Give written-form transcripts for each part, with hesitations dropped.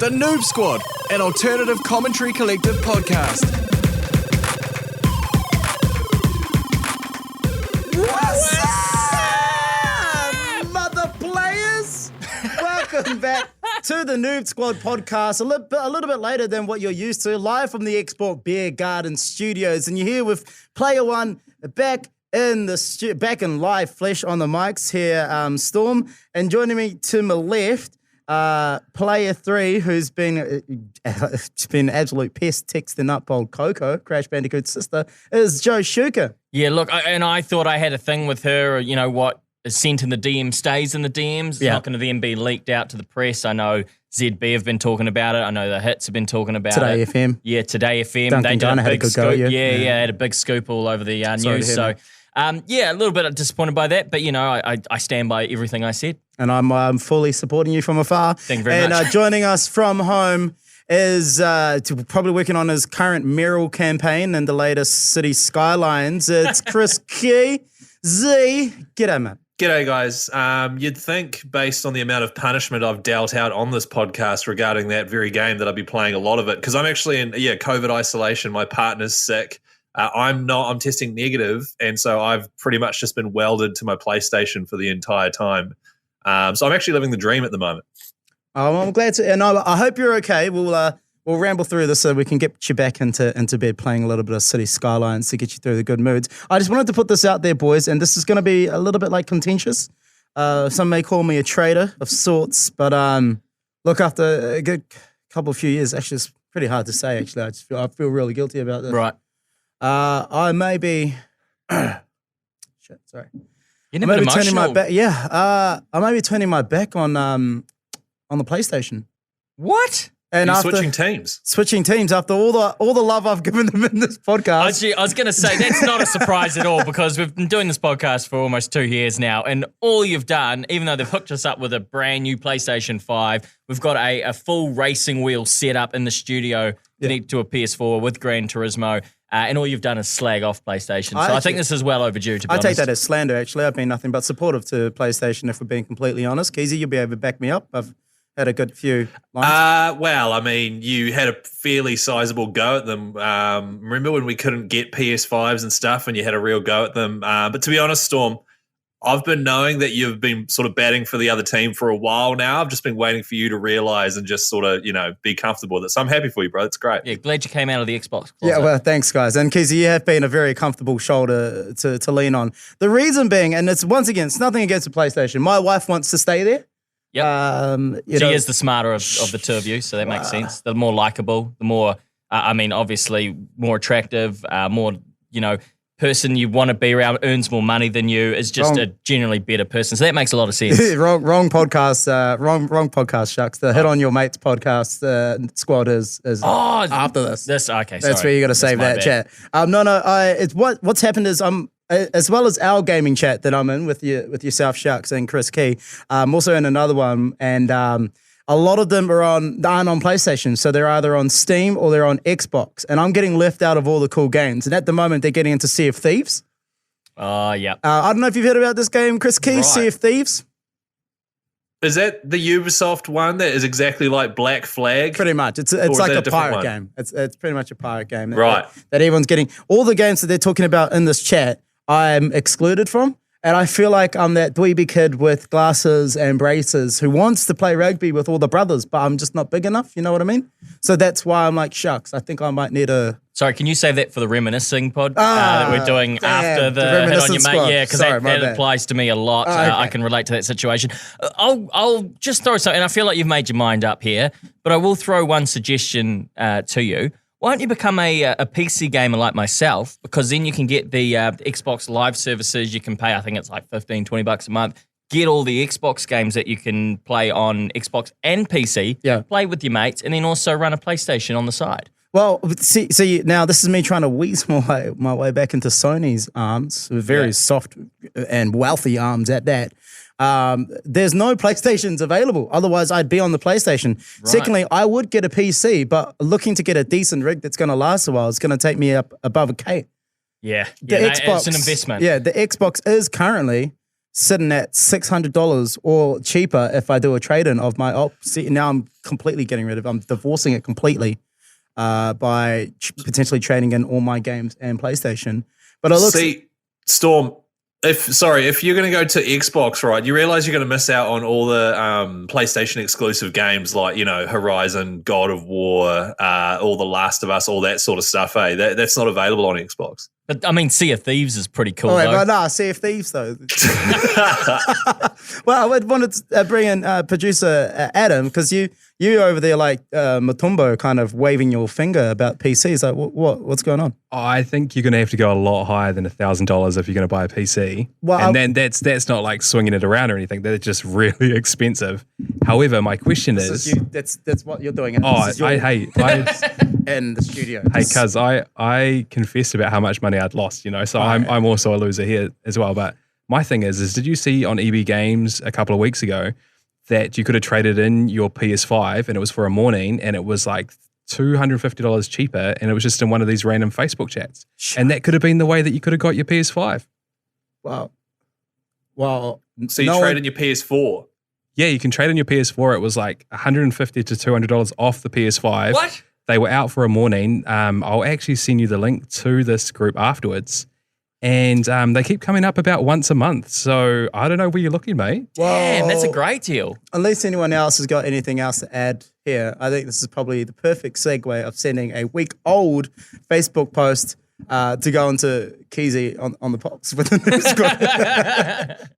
The Noob Squad, an alternative commentary collective podcast. What's up, mother players? Welcome back to the Noob Squad podcast. A little bit later than what you're used to, live from the Export Beer Garden Studios, and you're here with Player One back in live flesh on the mics here, Storme, and joining me to my left. Player 3, who's been absolute pest texting up old Coco, Crash Bandicoot's sister, is Joe Shuka. Yeah, look, I thought I had a thing with her, you know, what is sent in the DM stays in the DMs. It's not going to then be leaked out to the press. I know ZB have been talking about it. I know the Hits have been talking about Today it. FM. Yeah, Today FM. Duncan Garner had a good go at you. Yeah, had a big scoop all over the news. So, a little bit disappointed by that, but, you know, I stand by everything I said. And I'm fully supporting you from afar. Thank you very much. And joining us from home is probably working on his current mural campaign and the latest city skylines. It's Chris Keyz. G'day, man. G'day, guys. You'd think, based on the amount of punishment I've dealt out on this podcast regarding that very game, that I'd be playing a lot of it, because I'm actually in COVID isolation. My partner's sick. I'm testing negative, and so I've pretty much just been welded to my PlayStation for the entire time. So I'm actually living the dream at the moment. Oh, well, I'm glad to, and I hope you're okay. We'll ramble through this so we can get you back into bed playing a little bit of City Skylines to get you through the good moods. I just wanted to put this out there, boys, and this is going to be a little bit contentious. Some may call me a traitor of sorts, but look, after a good few years, actually, it's pretty hard to say. Actually, I feel really guilty about this. Right. I may be. Shit, sorry. You're never emotional. Turning my back. Yeah, I may be turning my back on the PlayStation. What? And after switching teams after all the love I've given them in this podcast. Actually, I was going to say that's not a surprise at all, because we've been doing this podcast for almost 2 years now, and all you've done, even though they've hooked us up with a brand new PlayStation 5, we've got a full racing wheel set up in the studio connected to a PS4 with Gran Turismo. And all you've done is slag off PlayStation. I think this is well overdue, to be honest. I take that as slander, actually. I've been nothing but supportive to PlayStation, if we're being completely honest. Keyz, you'll be able to back me up. I've had a good few lines. Well, I mean, you had a fairly sizable go at them. Remember when we couldn't get PS5s and stuff, and you had a real go at them? But to be honest, Storme, I've been knowing that you've been sort of batting for the other team for a while now. I've just been waiting for you to realise and just sort of, be comfortable with it. So I'm happy for you, bro. It's great. Yeah, glad you came out of the Xbox closet. Yeah, well, thanks, guys. And Keyz, you have been a very comfortable shoulder to lean on. The reason being, and it's once again, it's nothing against the PlayStation. My wife wants to stay there. Yep. She is the smarter of the two of you, so that makes sense. The more likable, the more, obviously more attractive, more, person you want to be around, earns more money than you, is just a generally better person. So that makes a lot of sense. wrong podcast, wrong podcast, Shucks. The Hit on Your Mates podcast squad is after this. Okay, that's where you got to save that chat. It's what's happened is as well as our gaming chat that I'm in with yourself, Shucks, and Chris Key. I'm also in another one, and a lot of them aren't on PlayStation, so they're either on Steam or they're on Xbox, and I'm getting left out of all the cool games. And at the moment, they're getting into Sea of Thieves. Oh, yeah. I don't know if you've heard about this game, Chris Keyz, Sea of Thieves. Is that the Ubisoft one that is exactly like Black Flag? Pretty much. It's like a pirate game. It's pretty much a pirate game. Right. That everyone's getting. All the games that they're talking about in this chat, I'm excluded from. And I feel like I'm that dweeby kid with glasses and braces who wants to play rugby with all the brothers, but I'm just not big enough, you know what I mean? So that's why I'm like, shucks, I think I might need a... Sorry, can you save that for the reminiscing pod that we're doing after the Hit on Your Mate? Yeah, because that applies to me a lot. Okay. I can relate to that situation. I'll just throw something, and I feel like you've made your mind up here, but I will throw one suggestion to you. Why don't you become a PC gamer like myself? Because then you can get the Xbox Live services. You can pay, I think it's like $15, $20 a month. Get all the Xbox games that you can play on Xbox and PC. Yeah. Play with your mates, and then also run a PlayStation on the side. Well, see, now this is me trying to weasel my way back into Sony's arms, very soft and wealthy arms at that. There's no PlayStations available. Otherwise, I'd be on the PlayStation. Right. Secondly, I would get a PC, but looking to get a decent rig that's going to last a while, it's going to take me up above $1,000. Yeah, Xbox, it's an investment. Yeah, the Xbox is currently sitting at $600 or cheaper if I do a trade-in of my See, now I'm completely getting rid of it. I'm divorcing it completely by potentially trading in all my games and PlayStation. But Storm, if you're going to go to Xbox, right, you realize you're going to miss out on all the PlayStation exclusive games like, Horizon, God of War, all the Last of Us, all that sort of stuff, eh? That's not available on Xbox. But, I mean, Sea of Thieves is pretty cool, Sea of Thieves, though. Well, I would want to bring in producer Adam, because you over there like Matumbo kind of waving your finger about PCs. Like, what's going on? I think you're going to have to go a lot higher than $1,000 if you're going to buy a PC. Well, and then that's not like swinging it around or anything. That's just really expensive. However, my question is that's what you're doing. In the studio. Hey, cuz I confessed about how much money I'd lost, so I'm also a loser here as well. But my thing is did you see on EB Games a couple of weeks ago that you could have traded in your PS5 and it was for a morning and it was like $250 cheaper and it was just in one of these random Facebook chats. And that could have been the way that you could have got your PS5. Wow. Well, so you trade in your PS4? Yeah, you can trade in your PS4. It was like $150 to $200 off the PS5. What? They were out for a morning. I'll actually send you the link to this group afterwards. And they keep coming up about once a month. So I don't know where you're looking, mate. Damn, that's a great deal. Unless anyone else has got anything else to add here, I think this is probably the perfect segue of sending a week-old Facebook post to go into Keyz on the box with the Noob Squad.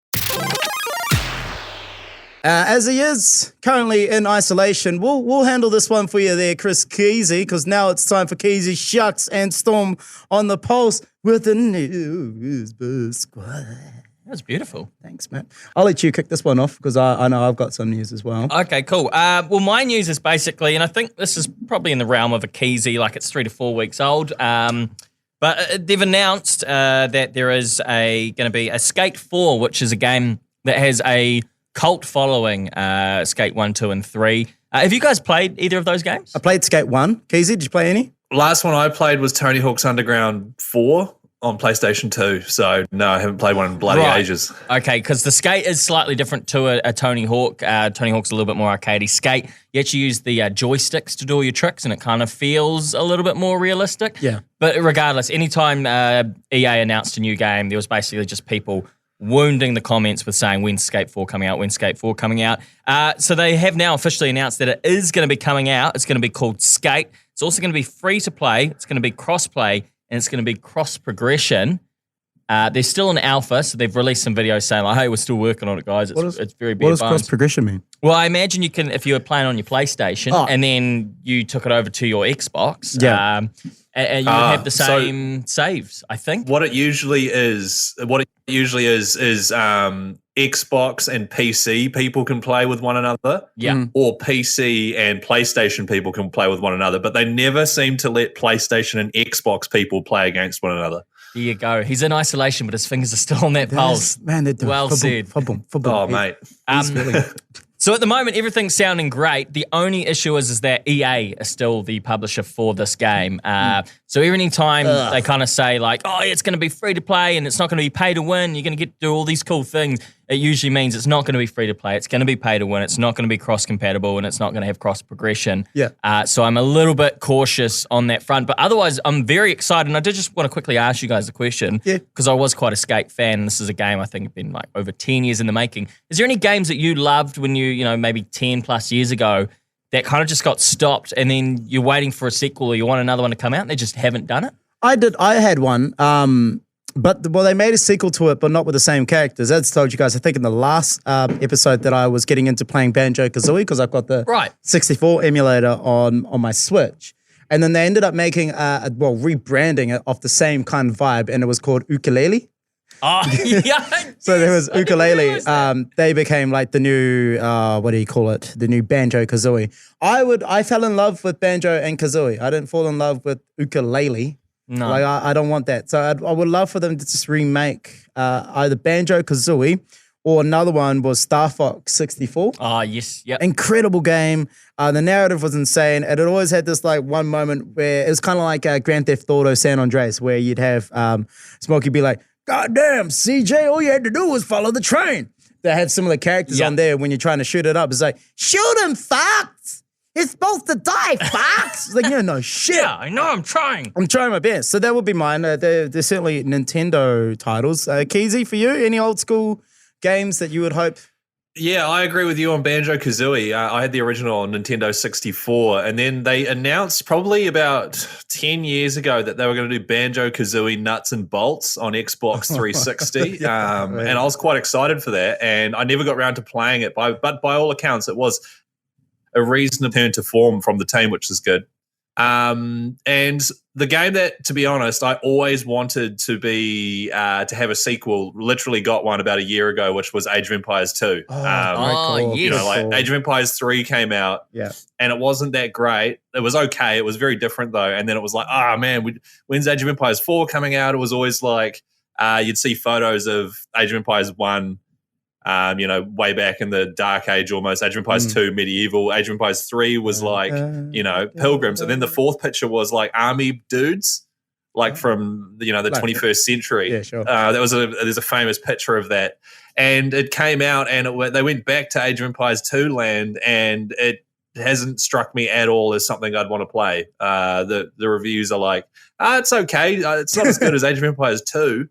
As he is currently in isolation, we'll handle this one for you there, Chris Keyz, because now it's time for Keyz, Shucks, and Storm on the pulse with the Noob Squad. That was beautiful. Thanks, Matt. I'll let you kick this one off because I know I've got some news as well. Okay, cool. Well, my news is basically, and I think this is probably in the realm of a Keyz, like it's 3 to 4 weeks old. But they've announced that there is going to be a Skate 4, which is a game that has a cult following, Skate 1, 2, and 3. Have you guys played either of those games? I played Skate 1. Keyz, did you play any? Last one I played was Tony Hawk's Underground 4 on PlayStation 2. So, no, I haven't played one in bloody ages. Okay, because the Skate is slightly different to a Tony Hawk. Tony Hawk's a little bit more arcadey. Skate, you actually use the joysticks to do all your tricks, and it kind of feels a little bit more realistic. Yeah. But regardless, anytime EA announced a new game, there was basically just people wounding the comments with saying, when's Skate 4 coming out, when's Skate 4 coming out. So they have now officially announced that it is going to be coming out. It's going to be called Skate. It's also going to be free to play. It's going to be cross-play, and it's going to be cross-progression. They're still in alpha, so they've released some videos saying, like, hey, we're still working on it, guys. It's very big. What does cross-progression mean? Well, I imagine you can, if you were playing on your PlayStation and then you took it over to your Xbox, and you would have the same saves, I think. What it usually is Xbox and PC people can play with one another. Yeah. Or PC and PlayStation people can play with one another, but they never seem to let PlayStation and Xbox people play against one another. There you go. He's in isolation, but his fingers are still on that pulse. Man, they're doing well said. Football. Oh, mate. So at the moment, everything's sounding great. The only issue is that EA is still the publisher for this game. So every time they kind of say like, oh, it's going to be free to play and it's not going to be pay to win, you're going to get to do all these cool things, it usually means it's not going to be free to play. It's going to be pay to win. It's not going to be cross-compatible and it's not going to have cross-progression. Yeah. So I'm a little bit cautious on that front. But otherwise, I'm very excited. And I did just want to quickly ask you guys a question because I was quite a Skate fan. This is a game I think has been like over 10 years in the making. Is there any games that you loved when you know, maybe 10 plus years ago that kind of just got stopped and then you're waiting for a sequel or you want another one to come out and they just haven't done it? I had one, but they made a sequel to it, but not with the same characters. As I told you guys, I think in the last episode that I was getting into playing Banjo-Kazooie because I've got the 64 emulator on my Switch. And then they ended up making, rebranding it off the same kind of vibe, and it was called Ukulele. Oh, yeah. So there was Ukulele. They became like the new, the new Banjo-Kazooie. I fell in love with Banjo and Kazooie. I didn't fall in love with Ukulele. No. Like, I don't want that. So I would love for them to just remake either Banjo-Kazooie or another one was Star Fox 64. Oh, yes. Yep. Incredible game. The narrative was insane. And it always had this like one moment where it was kind of like Grand Theft Auto San Andreas where you'd have Smokey be like, goddamn, CJ, all you had to do was follow the train. They have similar characters on there when you're trying to shoot it up. It's like, shoot him, Fox. He's supposed to die, Fox. It's like, no shit. Yeah, I know, I'm trying. I'm trying my best. So that would be mine. They're certainly Nintendo titles. Keyzy, for you, any old school games that you would hope? Yeah, I agree with you on Banjo-Kazooie. I had the original on Nintendo 64, and then they announced probably about 10 years ago that they were going to do Banjo-Kazooie Nuts and Bolts on Xbox 360, and I was quite excited for that, and I never got around to playing it, but by all accounts, it was a reasonable turn to form from the team, which is good. And the game that, to be honest, I always wanted to be to have a sequel. Literally got one about a year ago, which was Age of Empires 2. Cool. You know, like Age of Empires 3 came out, and it wasn't that great. It was okay. It was very different though. And then it was like, man, when's Age of Empires 4 coming out? It was always like you'd see photos of Age of Empires 1. Way back in the dark age almost. Age of Empires 2, medieval. Age of Empires 3 was like, pilgrims. And then the fourth picture was like army dudes, like from, the 21st century. Yeah, sure. There's a famous picture of that. And it came out and they went back to Age of Empires 2 land, and it hasn't struck me at all as something I'd want to play. The reviews are like, it's okay. It's not as good as Age of Empires 2.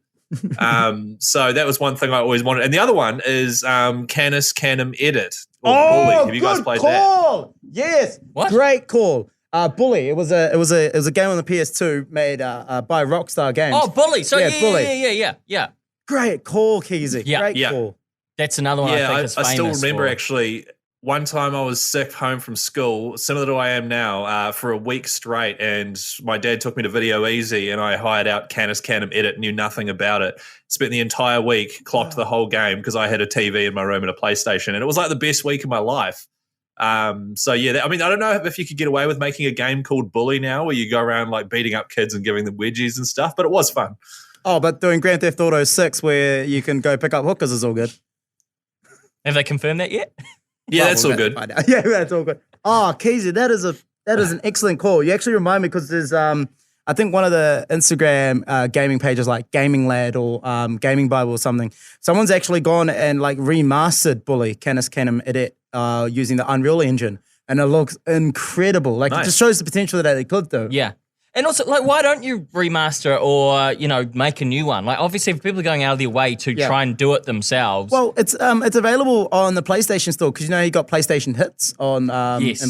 So that was one thing I always wanted, and the other one is Canis Canem Edit. Bully. Have you guys played call. That? Yes, what? Great call. Bully. It was a game on the PS2 made by Rockstar Games. Oh, Bully. So Bully. Yeah. Great call, Keyzy. Yeah. Great call. That's another one. I think I still remember for. Actually. One time I was sick home from school, similar to I am now, for a week straight, and my dad took me to Video Easy, and I hired out Canis Canem Edit, knew nothing about it. Spent the entire week, clocked the whole game because I had a TV in my room and a PlayStation, and it was like the best week of my life. I don't know if you could get away with making a game called Bully now, where you go around like beating up kids and giving them wedgies and stuff, but it was fun. Oh, but doing Grand Theft Auto 6 where you can go pick up hookers is all good. Have they confirmed that yet? Yeah, that's all good. Yeah, that's all good. Oh, Keyzy, that is an excellent call. You actually remind me because there's I think one of the Instagram gaming pages like Gaming Lad or Gaming Bible or something. Someone's actually gone and like remastered Bully Canis Canem Edit using the Unreal Engine, and it looks incredible. Like It just shows the potential that they could do. Yeah. And also, like, why don't you remaster or, make a new one? Like, obviously, if people are going out of their way to try and do it themselves. Well, it's available on the PlayStation Store because, you got PlayStation Hits on in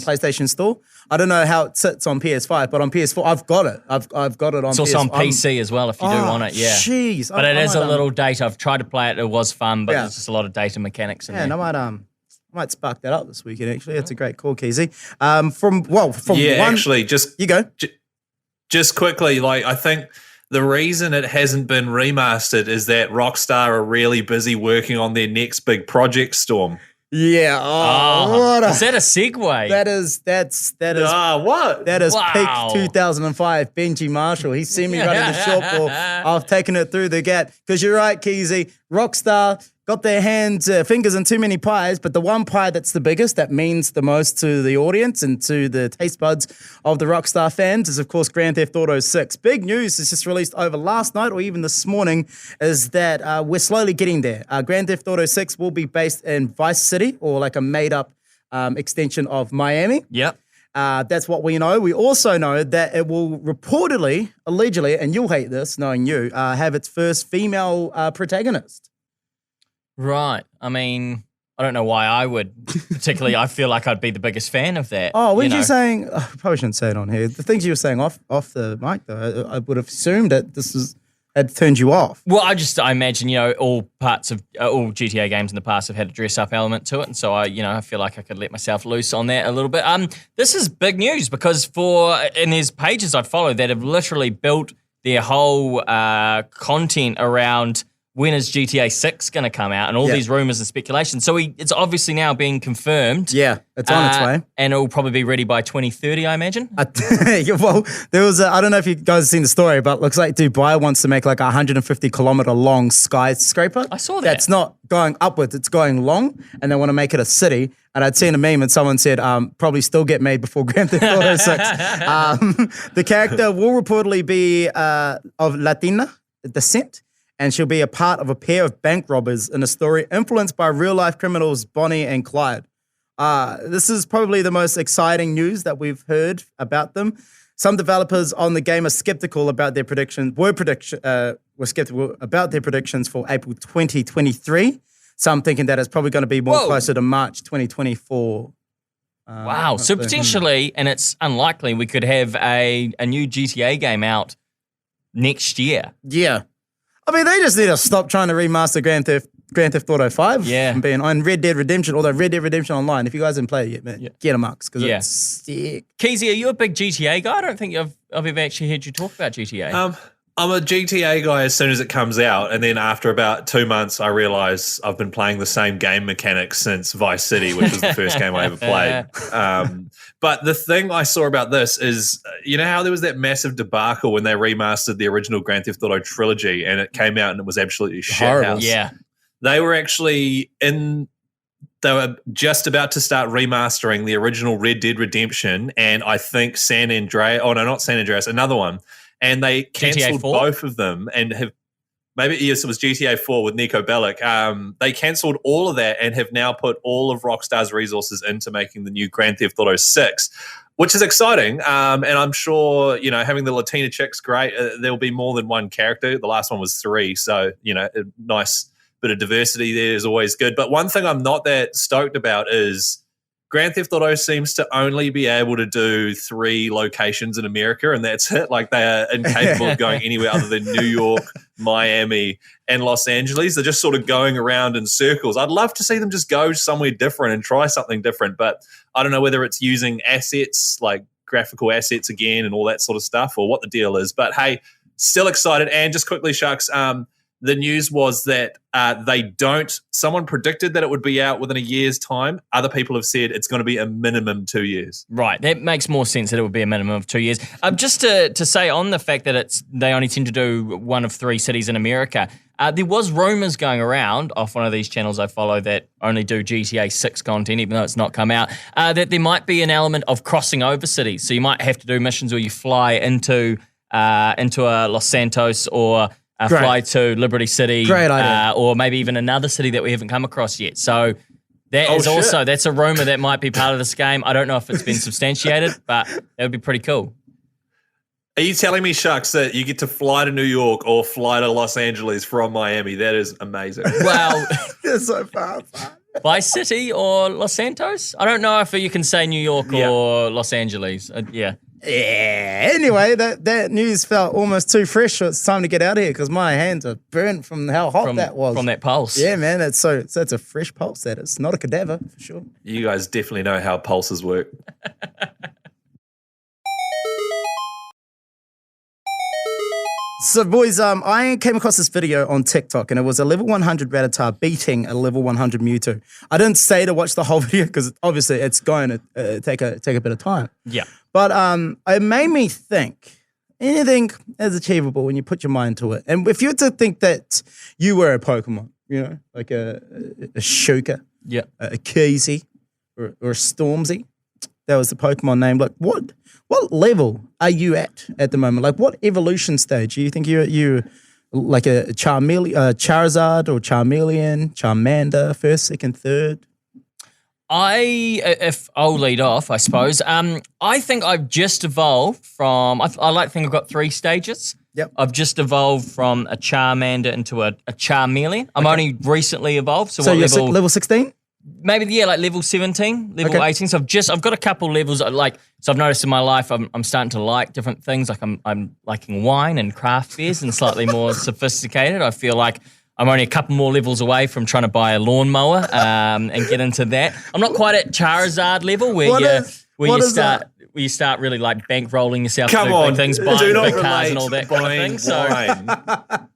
PlayStation Store. I don't know how it sits on PS5, but on PS4, I've got it. I've got it on PS4. It's also on PC as well if you do want it, yeah. Jeez. But it is a little data. I've tried to play it. It was fun, but there's just a lot of data mechanics in there. And I might spark that up this weekend, actually. That's a great call, Keyzy. You go. Just quickly, I think the reason it hasn't been remastered is that Rockstar are really busy working on their next big project, Storm. Yeah. Is that a segue? That is what? That is peak 2005 Benji Marshall. He's seen me running the short ball. I've taken it through the gap. Because you're right, Keyzy. Rockstar got their fingers in too many pies, but the one pie that's the biggest, that means the most to the audience and to the taste buds of the Rockstar fans is, of course, Grand Theft Auto 6. Big news is just released over last night or even this morning is that we're slowly getting there. Grand Theft Auto 6 will be based in Vice City, or like a made-up extension of Miami. Yep. That's what we know. We also know that it will reportedly, allegedly, and you'll hate this knowing you, have its first female protagonist. Right. I mean, I don't know why I would. Particularly, I feel like I'd be the biggest fan of that. Oh, what you saying? I probably shouldn't say it on here. The things you were saying off the mic, though, I would have assumed that this had turned you off. Well, I imagine, all parts of all GTA games in the past have had a dress-up element to it, and so I feel like I could let myself loose on that a little bit. This is big news because and there's pages I follow that have literally built their whole content around when is GTA 6 going to come out and all these rumors and speculation. So it's obviously now being confirmed. Yeah, it's on its way. And it'll probably be ready by 2030, I imagine. Well, there was I don't know if you guys have seen the story, but it looks like Dubai wants to make like a 150-kilometer long skyscraper. I saw that. That's not going upwards, it's going long, and they want to make it a city. And I'd seen a meme and someone said, probably still get made before Grand Theft Auto 6. The character will reportedly be of Latina descent. and she'll be a part of a pair of bank robbers in a story influenced by real-life criminals Bonnie and Clyde. This is probably the most exciting news that we've heard about them. Some developers on the game are skeptical about their predictions. Were skeptical about their predictions for April 2023. Some thinking that it's probably going to be more closer to March 2024. Wow. So potentially, and it's unlikely, we could have a new GTA game out next year. Yeah. I mean, they just need to stop trying to remaster Grand Theft Auto 5. Yeah. And being on Red Dead Redemption, although Red Dead Redemption Online, if you guys didn't play it yet, man, get amongst because it's sick. Keyz, are you a big GTA guy? I don't think I've ever actually heard you talk about GTA. I'm a GTA guy as soon as it comes out, and then after about 2 months, I realize I've been playing the same game mechanics since Vice City, which was the first game I ever played. But the thing I saw about this is, you know how there was that massive debacle when they remastered the original Grand Theft Auto trilogy, and it came out and it was absolutely shithouse. Yeah, they were actually They were just about to start remastering the original Red Dead Redemption, and I think San Andreas. Oh no, not San Andreas, another one. And they cancelled both of them and have it was GTA 4 with Nico Bellic. They cancelled all of that and have now put all of Rockstar's resources into making the new Grand Theft Auto 6, which is exciting. And I'm sure, having the Latina chick's great. There'll be more than one character. The last one was 3. So, a nice bit of diversity there is always good. But one thing I'm not that stoked about is Grand Theft Auto seems to only be able to do 3 locations in America, and that's it. Like, they are incapable of going anywhere other than New York, Miami, and Los Angeles. They're just sort of going around in circles. I'd love to see them just go somewhere different and try something different, but I don't know whether it's using assets, like graphical assets again and all that sort of stuff, or what the deal is. But hey, still excited. And just quickly, Sharks, the news was that someone predicted that it would be out within a year's time. Other people have said it's going to be a minimum 2 years. Right. That makes more sense that it would be a minimum of 2 years. Just to say on the fact that they only tend to do 1 of 3 cities in America, there was rumors going around off one of these channels I follow that only do GTA 6 content, even though it's not come out, that there might be an element of crossing over cities. So you might have to do missions where you fly into a Los Santos or fly to Liberty City, or maybe even another city that we haven't come across yet. So that's a rumor that might be part of this game. I don't know if it's been substantiated, but it would be pretty cool. Are you telling me, Shucks, that you get to fly to New York or fly to Los Angeles from Miami? That is amazing. Well, it's so far. Vice City or Los Santos? I don't know if you can say New York or Los Angeles. Yeah. Yeah. Anyway, that news felt almost too fresh, so it's time to get out of here because my hands are burnt from how hot that was. From that pulse. Yeah, man. That's a fresh pulse. That is not a cadaver for sure. You guys definitely know how pulses work. So, boys, I came across this video on TikTok, and it was a level 100 Rattata beating a level 100 Mewtwo. I didn't stay to watch the whole video because obviously it's going to take a bit of time. Yeah. But it made me think anything is achievable when you put your mind to it. And if you were to think that you were a Pokemon, like a Shuka, a Keyz, or a Stormzy, that was the Pokemon name. Like, what level are you at the moment? Like, what evolution stage? Do you think you're like a Charizard or Charmeleon, Charmander, first, second, third? If I'll lead off, I suppose. I think I've just evolved from. I like to think I've got 3 stages. Yep. I've just evolved from a Charmander into a Charmeleon. I'm only recently evolved. So what you're level? Level 16? Maybe like level 17, level 18. So I've got a couple levels. So I've noticed in my life I'm starting to like different things. Like I'm liking wine and craft beers and slightly more sophisticated. I feel like I'm only a couple more levels away from trying to buy a lawnmower and get into that. I'm not quite at Charizard level where you start really like bankrolling yourself. Come on, things, buying big cars and all that kind of thing.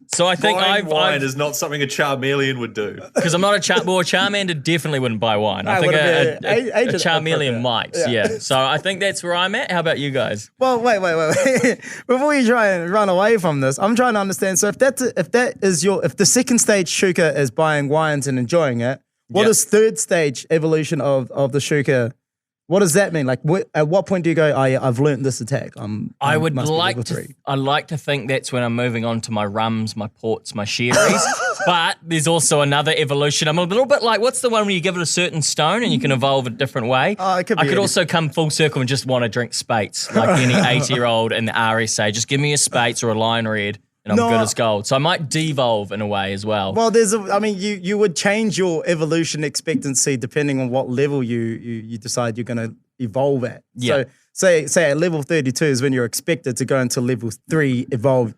So I think wine is not something a Charmeleon would do. Because I'm not a Charmander definitely wouldn't buy wine. I think a Charmeleon might. Yeah. So I think that's where I'm at. How about you guys? Well, wait. Before you try and run away from this, I'm trying to understand. So if the second stage Shuka is buying wines and enjoying it, what is third stage evolution of the Shuka What does that mean? Like, at what point do you go, oh, yeah, I've learned this attack? I would like to think that's when I'm moving on to my rums, my ports, my shearies. But there's also another evolution. I'm a little bit like, what's the one where you give it a certain stone and you can evolve a different way? Oh, it could be I could also come full circle and just want to drink Spates, like any 80-year-old in the RSA. Just give me a Spates or a Line Red. And I'm good as gold. So I might devolve in a way as well. Well, you would change your evolution expectancy depending on what level you decide you're going to evolve at. Yeah. So say at level 32 is when you're expected to go into level 3 evolved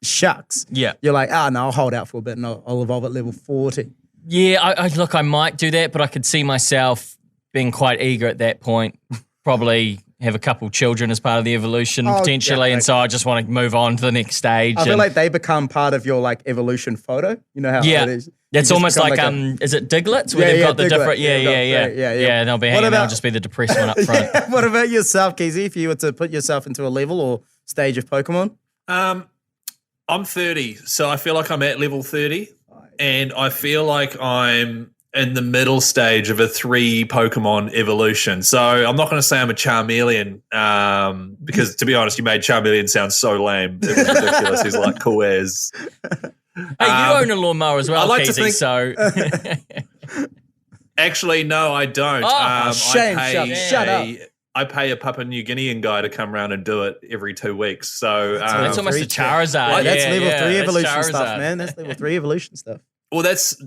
shucks. Yeah. You're like, no, I'll hold out for a bit and I'll evolve at level 40. Yeah, I might do that, but I could see myself being quite eager at that point. Probably have a couple children as part of the evolution potentially, and so I just want to move on to the next stage. I feel like they become part of your like evolution photo. You know how it is? It's almost like is it Diglets where they've got the different and they'll be hanging I'll just be the depressed one up front. What about yourself, Keyz? If you were to put yourself into a level or stage of Pokemon? I'm 30, so I feel like I'm at level 30, and I feel like I'm in the middle stage of a 3 Pokemon evolution. So I'm not going to say I'm a Charmeleon, because to be honest, you made Charmeleon sound so lame. It was ridiculous. He's like cool as. Hey, you own a lawnmower as well, Keyz, so. Actually, no, I don't. Shame. Shut up. I pay a Papua New Guinean guy to come around and do it every 2 weeks. So that's almost a Charizard. That's level 3 evolution stuff, man. That's level 3 evolution stuff. Well, that's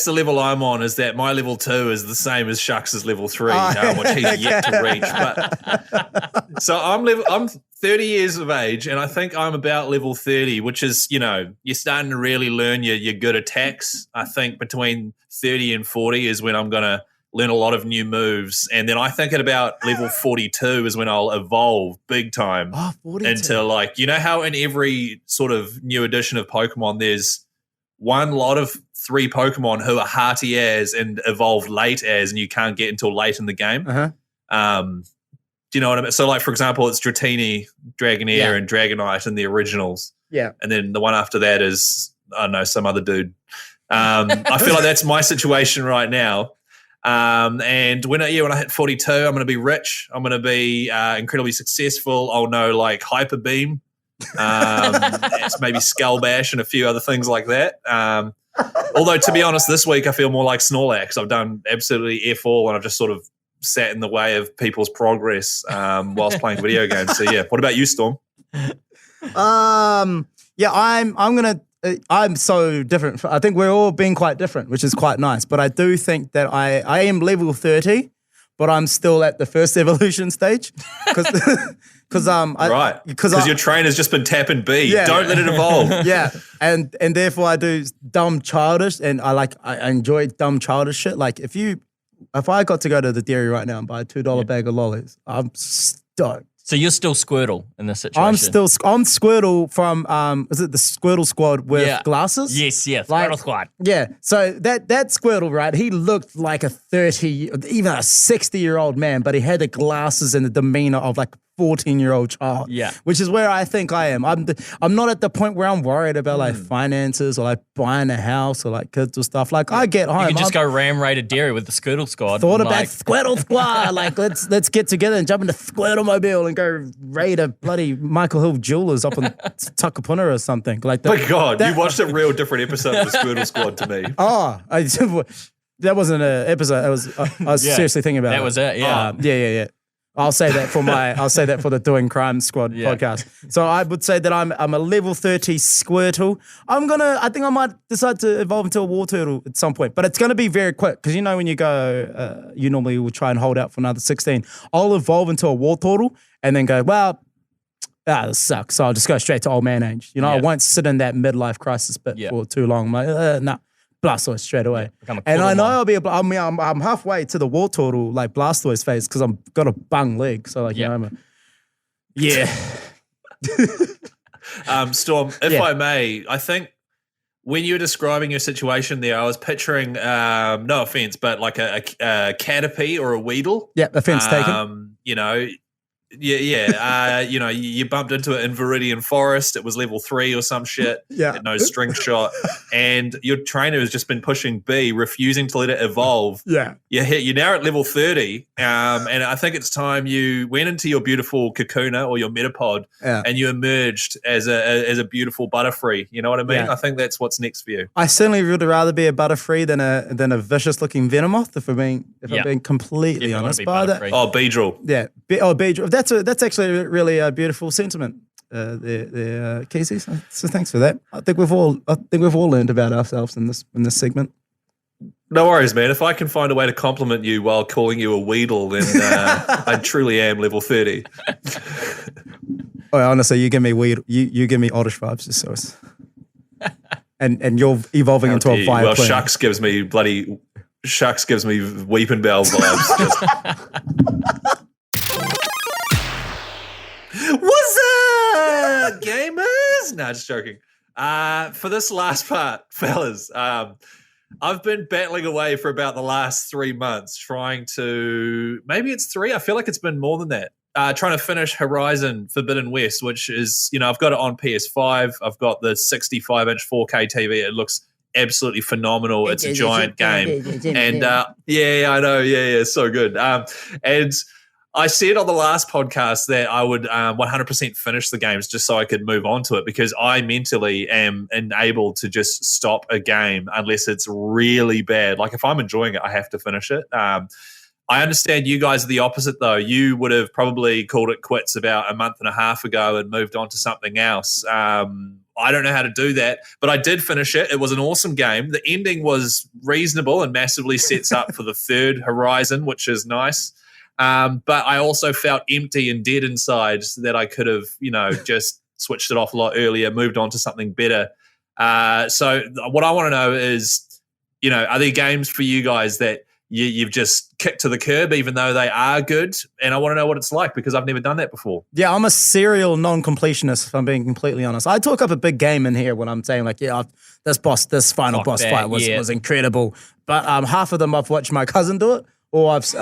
the level I'm on, is that my level 2 is the same as Shucks' level 3, which he's yet to reach. But so I'm 30 years of age, and I think I'm about level 30, which is, you're starting to really learn your good attacks. I think between 30 and 40 is when I'm going to learn a lot of new moves. And then I think at about level 42 is when I'll evolve big time into like, how in every sort of new edition of Pokemon, there's one lot of 3 Pokemon who are hearty as and evolved late as, and you can't get until late in the game. Do you know what I mean? So like, for example, it's Dratini, Dragonair, and Dragonite in the originals. Yeah. And then the one after that is, I don't know, some other dude. I feel like that's my situation right now. And when I hit 42, I'm going to be rich. I'm going to be incredibly successful. I'll know like Hyper Beam, maybe Skull Bash and a few other things like that. Although, to be honest, this week I feel more like Snorlax. I've done absolutely F all, and I've just sort of sat in the way of people's progress whilst playing video games. So, yeah. What about you, Storm? I'm so different. I think we're all being quite different, which is quite nice. But I do think that I am level 30, but I'm still at the first evolution stage. Because your trainer's just been tapping B. Yeah. Don't let it evolve. Yeah, and therefore I do dumb childish, and I enjoy dumb childish shit. Like if I got to go to the dairy right now and buy a $2 bag of lollies, I'm stoked. So you're still Squirtle in this situation? I'm Squirtle from is it the Squirtle squad with glasses? Yes, Squirtle squad. Yeah. So that Squirtle, right? He looked like a 30, even a 60-year-old man, but he had the glasses and the demeanor of like 14-year-old child. Yeah. Which is where I think I am. I'm not at the point where I'm worried about like finances or like buying a house or like kids or stuff. Like I get home. You can just go ram raided dairy with the Squirtle squad. Thought about Squirtle squad. Like let's get together and jump into Squirtle mobile and go raid a bloody Michael Hill Jewelers up in Takapuna or something. Like that. My God, you watched a real different episode of the Squirtle squad to me. Oh, that wasn't an episode. I was seriously thinking about that. That was it. Yeah. Yeah. I'll say that for the Doing Crime Squad podcast. So I would say that I'm a level 30 Squirtle. I think I might decide to evolve into a War Turtle at some point, but it's going to be very quick because when you go, you normally will try and hold out for another 16. I'll evolve into a War Turtle and then go, well, this sucks. So I'll just go straight to old man age. I won't sit in that midlife crisis bit for too long. I'm like, nah. Blastoise straight away. And I know I'm halfway to the War Turtle like Blastoise phase because I've got a bung leg. So like, Storm, if I may, I think when you were describing your situation there, I was picturing, no offense, but like a Caterpie or a Weedle. Yeah, offense taken. You bumped into it in Viridian Forest. It was level 3 or some shit. Yeah. No string shot. And your trainer has just been pushing B, refusing to let it evolve. Yeah. You're now at level 30. And I think it's time you went into your beautiful Kakuna or your Metapod and you emerged as a beautiful Butterfree. You know what I mean? Yeah. I think that's what's next for you. I certainly would rather be a Butterfree than a vicious looking Venomoth, if I'm being completely honest. Beedrill. Yeah. Beedrill. That's actually a really beautiful sentiment, Keyz. So thanks for that. I think we've all learned about ourselves in this segment. No worries, man. If I can find a way to compliment you while calling you a Weedle, then I truly am level 30. Oh, honestly, you give me you give me Oddish vibes, just so it's and you're evolving into a fire. Well, player. Shucks gives me Weeping Bell vibes. What's up, gamers? No, just joking. For this last part, fellas, I've been battling away for about the last 3 months trying to, maybe it's 3, I feel like it's been more than that, trying to finish Horizon Forbidden West, which is, I've got it on PS5. I've got the 65-inch 4K TV. It looks absolutely phenomenal. It's a giant game. And I know. Yeah, so good. And I said on the last podcast that I would 100% finish the games just so I could move on to it, because I mentally am enabled to just stop a game unless it's really bad. Like if I'm enjoying it, I have to finish it. I understand you guys are the opposite, though. You would have probably called it quits about a month and a half ago and moved on to something else. I don't know how to do that, but I did finish it. It was an awesome game. The ending was reasonable and massively sets up for the third Horizon, which is nice. But I also felt empty and dead inside, so that I could have, just switched it off a lot earlier, moved on to something better. So what I want to know is, are there games for you guys that you've just kicked to the curb, even though they are good? And I want to know what it's like, because I've never done that before. Yeah, I'm a serial non-completionist, if I'm being completely honest. I talk up a big game in here when I'm saying, like, this final boss fight was incredible. But half of them I've watched my cousin do it, or I've or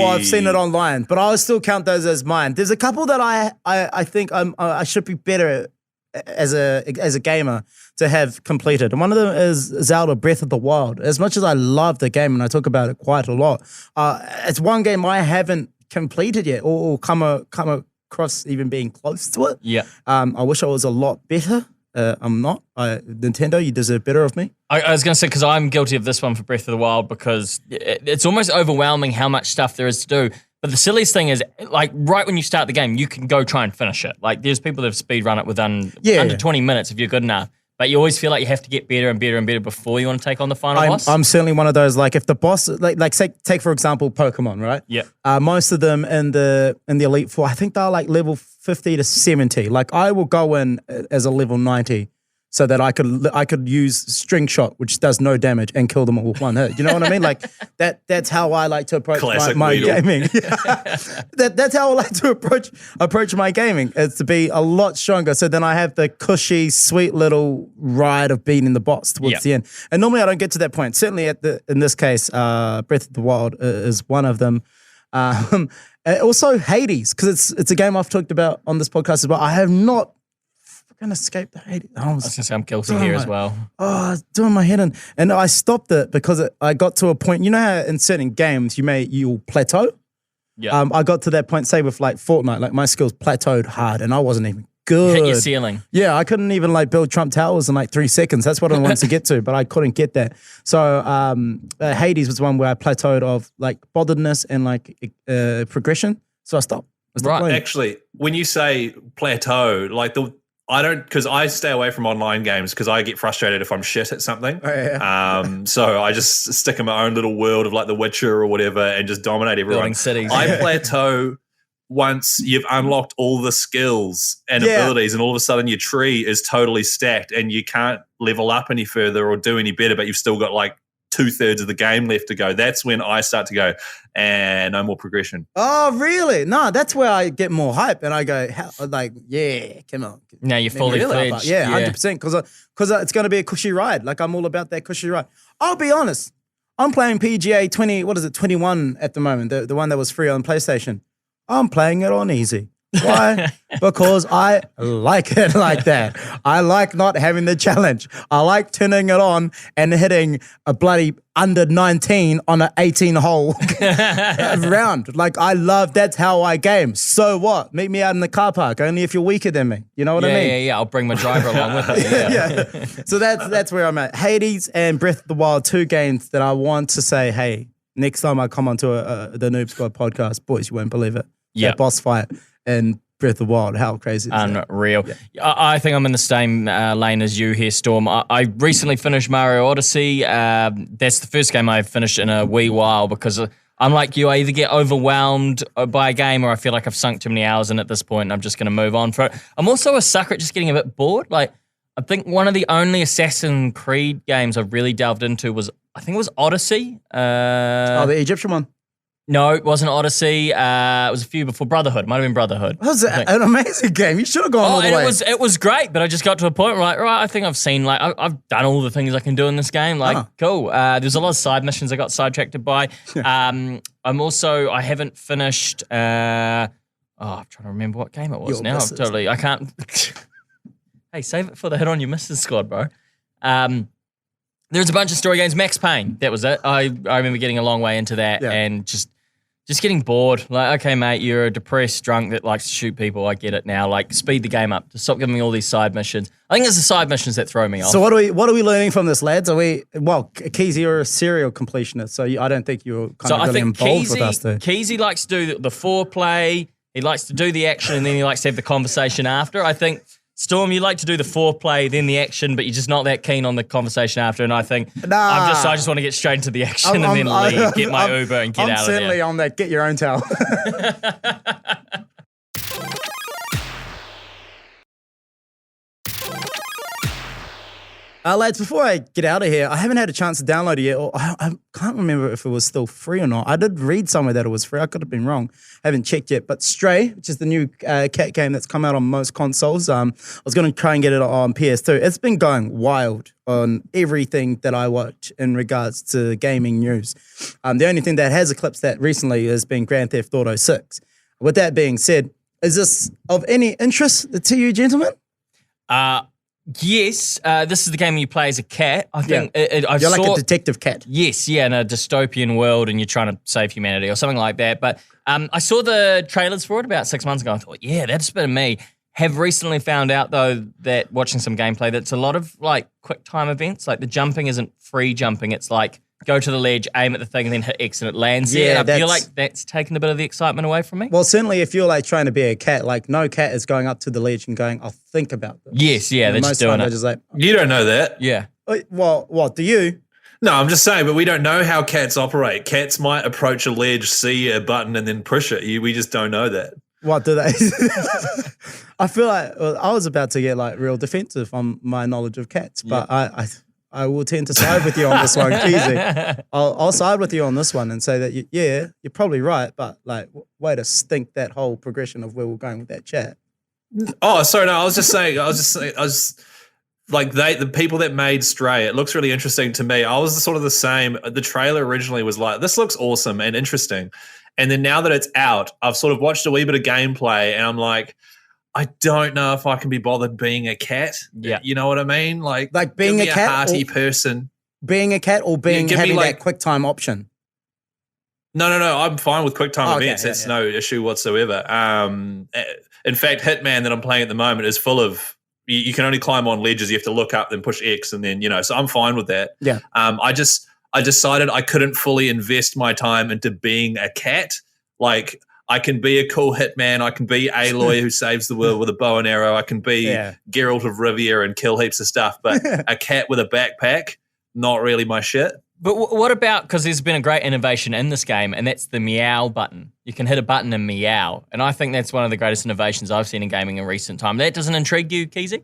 I've seen it online, but I still count those as mine. There's a couple that I think I should be better as a gamer to have completed, and one of them is Zelda Breath of the Wild. As much as I love the game and I talk about it quite a lot, it's one game I haven't completed yet or come across even being close to it. Yeah, I wish I was a lot better. I'm not. Nintendo, you deserve better of me. I was going to say, because I'm guilty of this one for Breath of the Wild, because it's almost overwhelming how much stuff there is to do. But the silliest thing is, like, right when you start the game, you can go try and finish it. Like, there's people that have speedrun it within under 20 minutes if you're good enough. But you always feel like you have to get better and better and better before you want to take on the final boss. I'm certainly one of those. Like, if the boss, like say, take for example Pokemon, right? Yeah. Most of them in the Elite Four, I think they're like level 50 to 70. Like, I will go in as a level 90. So that I could use String Shot, which does no damage, and kill them all with one hit. You know what I mean? Like that's how I like to approach my gaming. That's how I like to approach my gaming. Is to be a lot stronger. So then I have the cushy, sweet little ride of beating the boss towards the end. And normally I don't get to that point. Certainly in this case, Breath of the Wild is one of them. Also Hades, because it's a game I've talked about on this podcast as well. I have not going to escape the Hades. I was going to say I'm guilty here as well. Oh, it's doing my head in. And I stopped it because I got to a point, you know how in certain games you'll plateau? Yeah. I got to that point, say with like Fortnite, like my skills plateades hard and I wasn't even good. You hit your ceiling. Yeah, I couldn't even like build Trump Towers in like 3 seconds. That's what I wanted to get to, but I couldn't get that. So Hades was one where I plateaued of like botheredness and like progression. So I stopped. Right. Actually, when you say plateau, like because I stay away from online games because I get frustrated if I'm shit at something. Oh, yeah. So I just stick in my own little world of like The Witcher or whatever and just dominate everyone. Building cities. I plateau once you've unlocked all the skills and abilities, and all of a sudden your tree is totally stacked and you can't level up any further or do any better, but you've still got like 2/3 of the game left to go. That's when I start to go, and no more progression. Oh, really? No, that's where I get more hype and I go, come on. Now you're fully fledged. Yeah, 100%. Because it's going to be a cushy ride. Like, I'm all about that cushy ride. I'll be honest. I'm playing PGA 21 at the moment, the one that was free on PlayStation. I'm playing it on easy. Why? Because I like it like that. I like not having the challenge. I like turning it on and hitting a bloody under 19 on an 18-hole round. Like, I love, that's how I game. So what? Meet me out in the car park, only if you're weaker than me. You know what I mean? Yeah. I'll bring my driver along with me. Yeah. So that's where I'm at. Hades and Breath of the Wild, 2 games that I want to say, hey, next time I come onto the Noob Squad podcast, boys, you won't believe it. Yeah. That boss fight and Breath of the Wild, how crazy is that? Unreal. Yeah. I think I'm in the same lane as you here, Storm. I recently finished Mario Odyssey. That's the first game I've finished in a wee while because I'm like you. I either get overwhelmed by a game or I feel like I've sunk too many hours in at this point and I'm just going to move on for it. I'm also a sucker at just getting a bit bored. Like, I think one of the only Assassin's Creed games I've really delved into was, I think it was Odyssey. The Egyptian one. No, it wasn't Odyssey. It was a few before Brotherhood. It might have been Brotherhood. That was an amazing game. You should have gone all the way. It was great, but I just got to a point where like, right, I think I've seen, like, I've done all the things I can do in this game. Like, cool. There's a lot of side missions I got sidetracked by. I haven't finished, I'm trying to remember what game it was now. I can't. Hey, save it for the Hit on Your Misses squad, bro. There's a bunch of story games. Max Payne, that was it. I remember getting a long way into that and just getting bored. Like, okay, mate, you're a depressed drunk that likes to shoot people. I get it now. Like, speed the game up. Just stop giving me all these side missions. I think it's the side missions that throw me off. So what are we learning from this, lads? Keyz, you're a serial completionist, so I don't think you're really involved with us there. Keyz likes to do the foreplay. He likes to do the action, and then he likes to have the conversation after. I think, Storm, you like to do the foreplay, then the action, but you're just not that keen on the conversation after. And I think I just want to get straight into the action and then leave, get my Uber and get out of there. I'm certainly on that get your own towel. Lads, before I get out of here, I haven't had a chance to download it yet. Or I can't remember if it was still free or not. I did read somewhere that it was free. I could have been wrong. I haven't checked yet. But Stray, which is the new cat game that's come out on most consoles, I was going to try and get it on PS2. It's been going wild on everything that I watch in regards to gaming news. The only thing that has eclipsed that recently has been Grand Theft Auto 6. With that being said, is this of any interest to you, gentlemen? Yes, this is the game you play as a cat. I think you're like a detective cat. Yes, in a dystopian world, and you're trying to save humanity or something like that. But I saw the trailers for it about 6 months ago. I thought, yeah, that's a bit of me. Have recently found out though that watching some gameplay, that's a lot of like quick time events. Like the jumping isn't free jumping. It's like go to the ledge, aim at the thing, and then hit X, and it lands there. And I feel like that's taken a bit of the excitement away from me. Well, certainly if you're like trying to be a cat, like no cat is going up to the ledge and going, I'll think about this. Yes, yeah, they're just doing it. Just like, you don't know that. Yeah. Well, what, do you? No, I'm just saying, but we don't know how cats operate. Cats might approach a ledge, see a button, and then push it. We just don't know that. What do they? I feel like I was about to get like real defensive on my knowledge of cats, but I will tend to side with you on this one, Keyz. I'll side with you on this one and say that you're probably right, but like way to stink that whole progression of where we're going with that chat. Oh, sorry, no, I was just like the people that made Stray, it looks really interesting to me. I was sort of the same. The trailer originally was like, this looks awesome and interesting. And then now that it's out, I've sort of watched a wee bit of gameplay and I'm like, I don't know if I can be bothered being a cat. Yeah. You know what I mean? Like being a cat, hearty person. Being a cat or having that quick time option? No. I'm fine with quick time events. It's no issue whatsoever. In fact, Hitman that I'm playing at the moment is full of, you can only climb on ledges. You have to look up, then push X, and then, so I'm fine with that. Yeah. I decided I couldn't fully invest my time into being a cat. Like, I can be a cool hitman. I can be Aloy who saves the world with a bow and arrow. I can be Geralt of Rivia and kill heaps of stuff. But a cat with a backpack, not really my shit. But what about, because there's been a great innovation in this game, and that's the meow button. You can hit a button and meow. And I think that's one of the greatest innovations I've seen in gaming in recent time. That doesn't intrigue you, Keyz?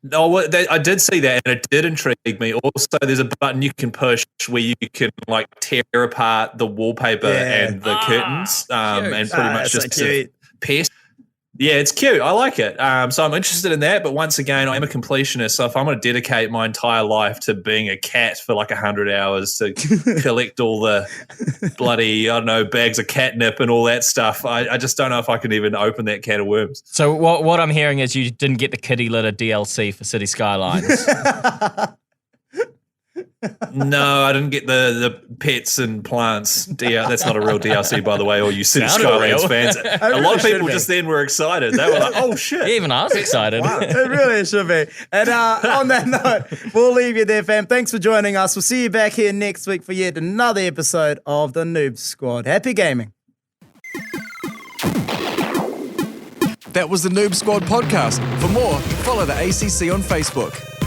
No, I did see that, and it did intrigue me. Also, there's a button you can push where you can like tear apart the wallpaper and the curtains, and pretty much just pest. Yeah, it's cute. I like it. So I'm interested in that. But once again, I'm a completionist. So if I'm going to dedicate my entire life to being a cat for like 100 hours to collect all the bloody, I don't know, bags of catnip and all that stuff, I just don't know if I can even open that can of worms. So what I'm hearing is you didn't get the kitty litter DLC for City Skylines. No, I didn't get the pets and plants. That's not a real DLC, by the way, all you City Skylines fans. A lot of people just then were excited. They were like, oh, shit. Yeah, even I was excited. Wow. It really should be. And on that note, we'll leave you there, fam. Thanks for joining us. We'll see you back here next week for yet another episode of the Noob Squad. Happy gaming. That was the Noob Squad podcast. For more, follow the ACC on Facebook.